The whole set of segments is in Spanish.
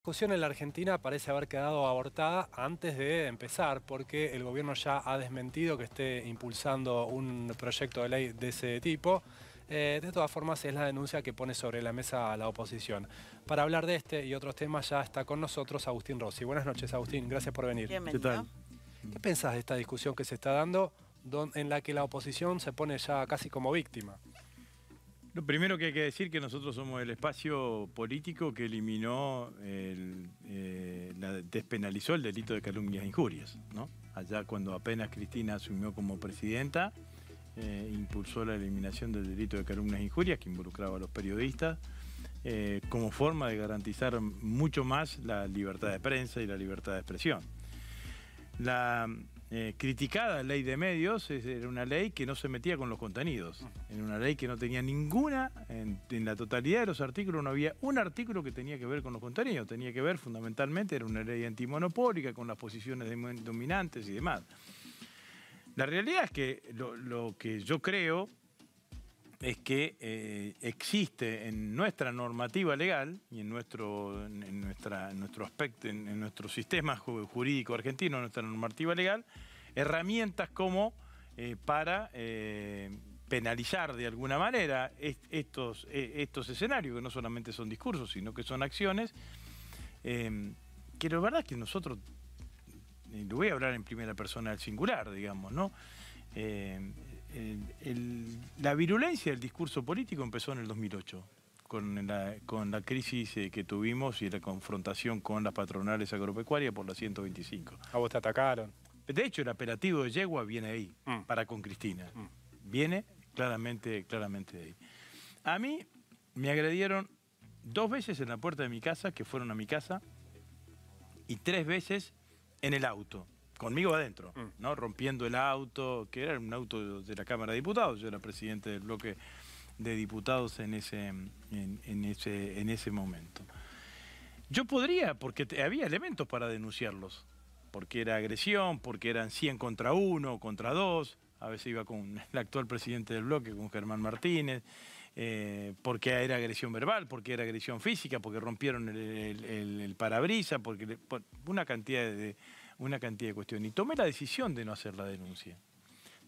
La discusión en la Argentina parece haber quedado abortada antes de empezar, porque el gobierno ya ha desmentido que esté impulsando un proyecto de ley de ese tipo. De todas formas, es la denuncia que pone sobre la mesa la oposición. Para hablar de este y otros temas ya está con nosotros Agustín Rossi. Buenas noches, Agustín. Gracias por venir. Bienvenido. ¿Qué tal? ¿Qué pensás de esta discusión que se está dando, en la que la oposición se pone ya casi como víctima? Lo primero que hay que decir que nosotros somos el espacio político que eliminó, despenalizó el delito de calumnias e injurias, ¿no? Allá cuando apenas Cristina asumió como presidenta, impulsó la eliminación del delito de calumnias e injurias que involucraba a los periodistas, como forma de garantizar mucho más la libertad de prensa y la libertad de expresión. La criticada ley de medios era una ley que no se metía con los contenidos, era una ley que no tenía ninguna, en la totalidad de los artículos no había un artículo que tenía que ver con los contenidos, tenía que ver fundamentalmente, era una ley antimonopólica con las posiciones dominantes y demás. La realidad es que lo que yo creo es que existe en nuestra normativa legal y en nuestro aspecto, en nuestro sistema jurídico argentino, en nuestra normativa legal, herramientas como para penalizar de alguna manera estos escenarios, que no solamente son discursos, sino que son acciones, que la verdad es que nosotros, lo voy a hablar en primera persona del singular, digamos, ¿no? La virulencia del discurso político empezó en el 2008, con la crisis que tuvimos y la confrontación con las patronales agropecuarias por la 125. A vos te atacaron. De hecho, el apelativo de yegua viene ahí, para con Cristina. Viene claramente de ahí. A mí me agredieron 2 veces en la puerta de mi casa, que fueron a mi casa, y 3 veces en el auto. Conmigo adentro, ¿no? Rompiendo el auto, que era un auto de la Cámara de Diputados. Yo era presidente del bloque de diputados en ese momento. Yo podría, porque había elementos para denunciarlos, porque era agresión, porque eran 100 contra 1, contra 2, a veces iba con el actual presidente del bloque, con Germán Martínez, porque era agresión verbal, porque era agresión física, porque rompieron el parabrisas, por una cantidad de cuestiones. Y tomé la decisión de no hacer la denuncia.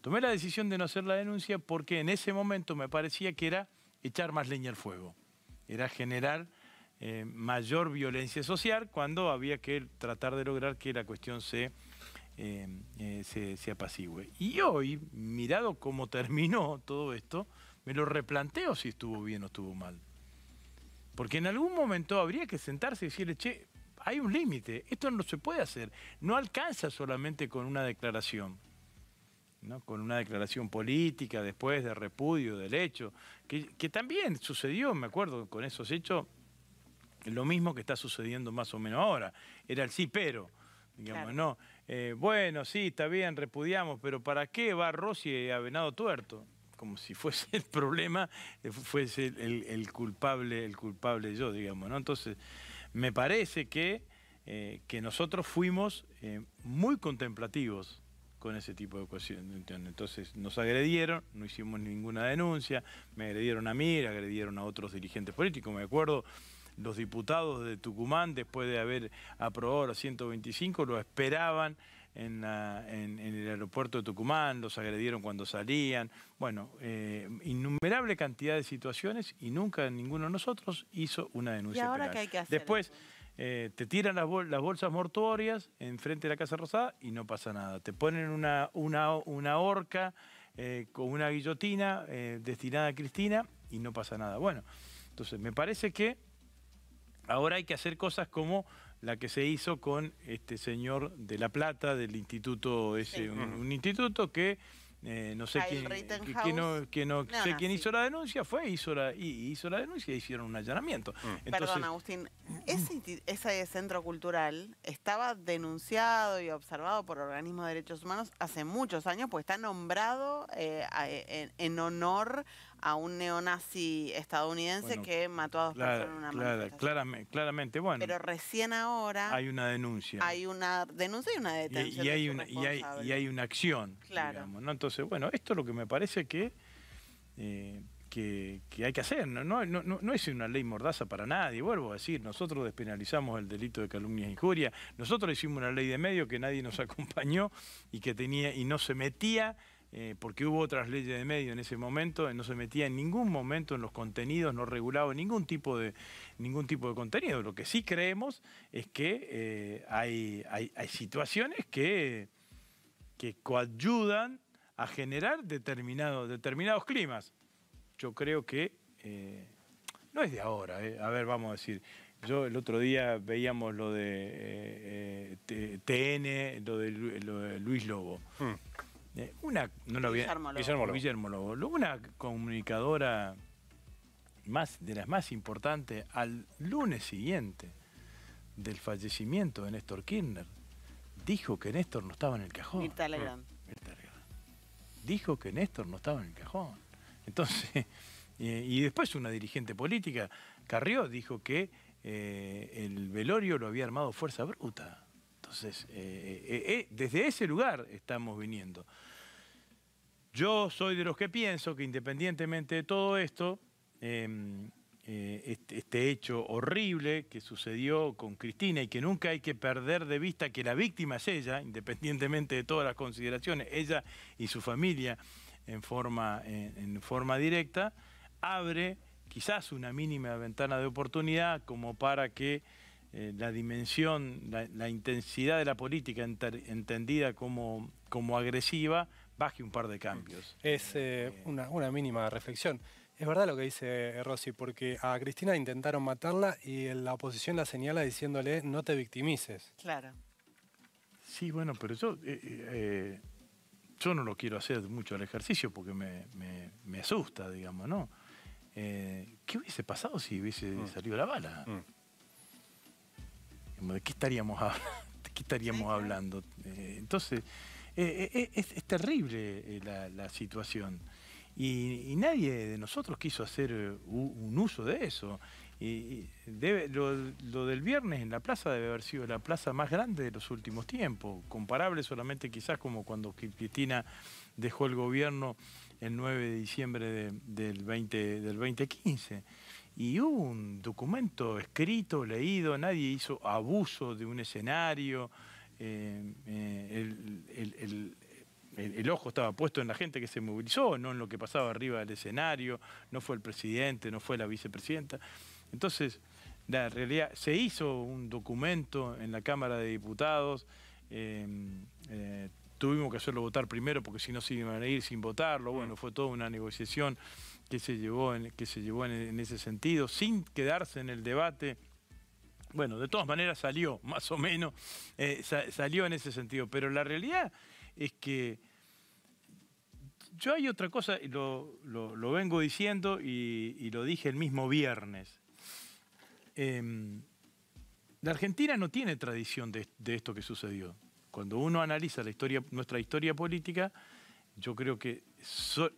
Tomé la decisión de no hacer la denuncia porque en ese momento me parecía que era echar más leña al fuego. Era generar mayor violencia social cuando había que tratar de lograr que la cuestión se apacigüe. Y hoy, mirado cómo terminó todo esto, me lo replanteo si estuvo bien o estuvo mal. Porque en algún momento habría que sentarse y decirle, che, hay un límite, esto no se puede hacer. No alcanza solamente con una declaración, ¿no? Con una declaración política después de repudio del hecho, que también sucedió, me acuerdo, con esos hechos, lo mismo que está sucediendo más o menos ahora. Era el sí, pero, digamos, claro. ¿no? Bueno, sí, está bien, repudiamos, pero ¿para qué va Rossi a Venado Tuerto? Como si fuese el problema, fuese el culpable yo, digamos, ¿no? Entonces, me parece que nosotros fuimos muy contemplativos con ese tipo de cuestiones. Entonces, nos agredieron, no hicimos ninguna denuncia, me agredieron a mí, agredieron a otros dirigentes políticos, me acuerdo. Los diputados de Tucumán, después de haber aprobado la 125, lo esperaban en el aeropuerto de Tucumán, los agredieron cuando salían. Bueno, innumerable cantidad de situaciones y nunca ninguno de nosotros hizo una denuncia ¿Y ahora penal. qué hay que hacer? Después te tiran las bolsas mortuorias enfrente de la Casa Rosada y no pasa nada. Te ponen una horca con una guillotina destinada a Cristina y no pasa nada. Bueno, entonces me parece que ahora hay que hacer cosas como la que se hizo con este señor de La Plata, del instituto ese, sí. un instituto que no sé quién, sé quién hizo la denuncia, hizo la denuncia y hicieron un allanamiento. Entonces, perdón, Agustín, ese centro cultural estaba denunciado y observado por organismos de derechos humanos hace muchos años, pues está nombrado en honor a un neonazi estadounidense que mató a 2 personas en una manifestación. Claramente, bueno. Pero recién ahora hay una denuncia. Hay una denuncia y una detención. Y hay una acción, claro. Digamos, ¿no? Entonces, bueno, esto es lo que me parece que hay que hacer. No es una ley mordaza para nadie. Vuelvo a decir, nosotros despenalizamos el delito de calumnia e injuria. Nosotros hicimos una ley de medios que nadie nos acompañó y que tenía y no se metía, porque hubo otras leyes de medios en ese momento, no se metía en ningún momento en los contenidos, no regulaba ningún tipo de contenido. Lo que sí creemos es que hay situaciones que coadyudan a generar determinados climas. Yo creo que no es de ahora. A ver, vamos a decir, yo el otro día veíamos lo de TN, lo de Luis Lobo. Guillermo Lobo. Una comunicadora de las más importantes, al lunes siguiente del fallecimiento de Néstor Kirchner, dijo que Néstor no estaba en el cajón. Mirta Legrand. Dijo que Néstor no estaba en el cajón. Entonces, y después una dirigente política, Carrió, dijo que el velorio lo había armado Fuerza Bruta. Entonces, desde ese lugar estamos viniendo. Yo soy de los que pienso que independientemente de todo esto, este hecho horrible que sucedió con Cristina y que nunca hay que perder de vista que la víctima es ella, independientemente de todas las consideraciones, ella y su familia en forma directa, abre quizás una mínima ventana de oportunidad como para que la dimensión, la intensidad de la política entendida como agresiva, baje un par de cambios. Es una mínima reflexión. Es verdad lo que dice Rossi, porque a Cristina intentaron matarla y la oposición la señala diciéndole no te victimices. Claro. Sí, bueno, pero yo no lo quiero hacer mucho el ejercicio porque me asusta, digamos, ¿no? ¿Qué hubiese pasado si hubiese salido la bala? ¿De qué estaríamos hablando? Entonces, es terrible la situación. Y nadie de nosotros quiso hacer un uso de eso. Lo del viernes en la plaza debe haber sido la plaza más grande de los últimos tiempos, comparable solamente quizás como cuando Cristina dejó el gobierno el 9 de diciembre del 2015. Y hubo un documento escrito, leído, nadie hizo abuso de un escenario, el ojo estaba puesto en la gente que se movilizó, no en lo que pasaba arriba del escenario, no fue el presidente, no fue la vicepresidenta. Entonces, la realidad, se hizo un documento en la Cámara de Diputados, tuvimos que hacerlo votar primero porque si no se iban a ir sin votarlo, bueno, fue toda una negociación que se llevó en ese sentido, sin quedarse en el debate. Bueno, de todas maneras salió, más o menos, salió en ese sentido, pero la realidad es que yo hay otra cosa, y lo vengo diciendo y lo dije el mismo viernes. La Argentina no tiene tradición de esto que sucedió. Cuando uno analiza nuestra historia política, yo creo que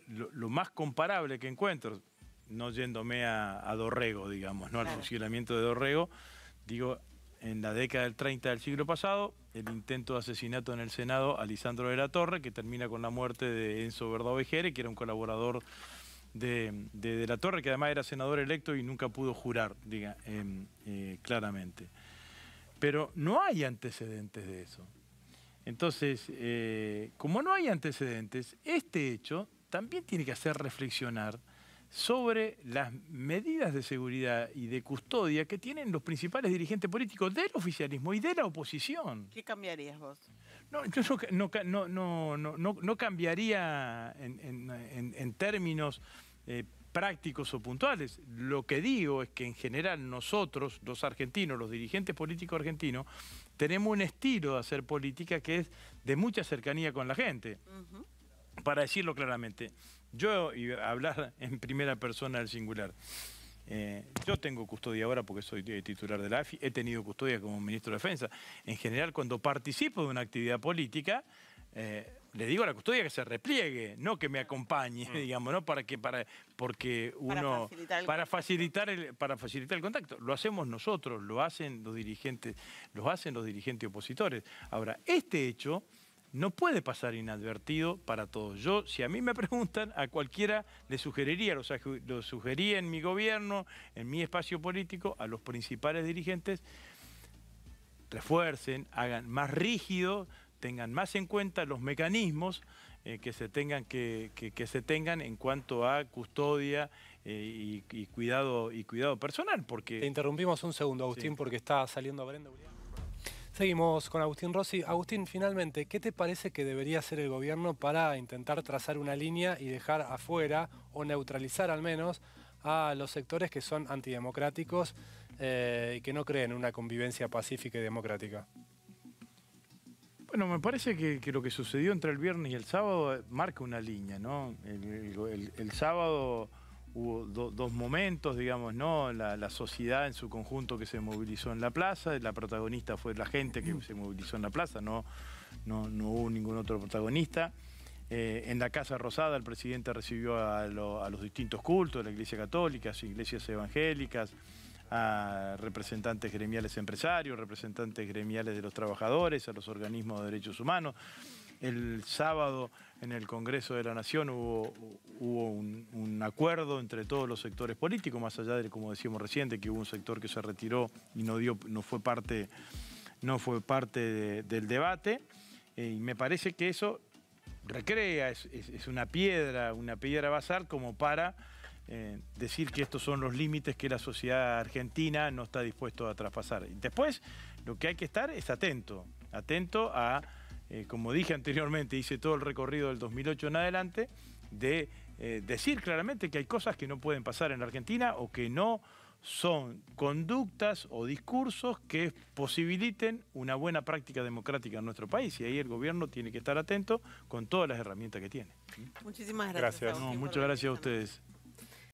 lo más comparable que encuentro, no yéndome a Dorrego, digamos, no al fusilamiento de Dorrego, digo, en la década del 30 del siglo pasado, el intento de asesinato en el Senado a Lisandro de la Torre, que termina con la muerte de Enzo Verdovejere, que era un colaborador de la Torre, que además era senador electo y nunca pudo jurar, claramente. Pero no hay antecedentes de eso. Entonces, como no hay antecedentes, este hecho también tiene que hacer reflexionar sobre las medidas de seguridad y de custodia que tienen los principales dirigentes políticos del oficialismo y de la oposición. ¿Qué cambiarías vos? No, yo no cambiaría en términos prácticos o puntuales. Lo que digo es que en general nosotros, los argentinos, los dirigentes políticos argentinos, tenemos un estilo de hacer política que es de mucha cercanía con la gente. Para decirlo claramente, yo, y hablar en primera persona del singular, yo tengo custodia ahora porque soy titular de la AFI, he tenido custodia como ministro de Defensa. En general, cuando participo de una actividad política, le digo a la custodia que se repliegue, no que me acompañe, digamos, ¿no? Porque uno para facilitar el contacto. Lo hacemos nosotros, lo hacen los dirigentes opositores. Ahora, este hecho no puede pasar inadvertido para todos. Yo, si a mí me preguntan, a cualquiera le sugeriría, lo sugería en mi gobierno, en mi espacio político, a los principales dirigentes, refuercen, hagan más rígido, tengan más en cuenta los mecanismos que se tengan en cuanto a custodia y cuidado personal. Porque... Te interrumpimos un segundo, Agustín, sí, porque está saliendo Brenda Urián. Seguimos con Agustín Rossi. Agustín, finalmente, ¿qué te parece que debería hacer el gobierno para intentar trazar una línea y dejar afuera, o neutralizar al menos, a los sectores que son antidemocráticos y que no creen en una convivencia pacífica y democrática? Bueno, me parece que lo que sucedió entre el viernes y el sábado marca una línea, ¿no? El sábado hubo dos momentos, digamos, ¿no? La sociedad en su conjunto que se movilizó en la plaza, la protagonista fue la gente que se movilizó en la plaza, no hubo ningún otro protagonista. En la Casa Rosada el presidente recibió a los distintos cultos, de la Iglesia Católica, a iglesias evangélicas, a representantes gremiales empresarios, representantes gremiales de los trabajadores, a los organismos de derechos humanos. El sábado en el Congreso de la Nación hubo un acuerdo entre todos los sectores políticos, más allá de, como decíamos recién, que hubo un sector que se retiró y no fue parte del debate. Y me parece que eso recrea, es una piedra basal como para decir que estos son los límites que la sociedad argentina no está dispuesto a traspasar. Y después lo que hay que estar es atento a, como dije anteriormente, hice todo el recorrido del 2008 en adelante, de decir claramente que hay cosas que no pueden pasar en la Argentina o que no son conductas o discursos que posibiliten una buena práctica democrática en nuestro país. Y ahí el gobierno tiene que estar atento con todas las herramientas que tiene. Muchísimas gracias. Muchas gracias a ustedes.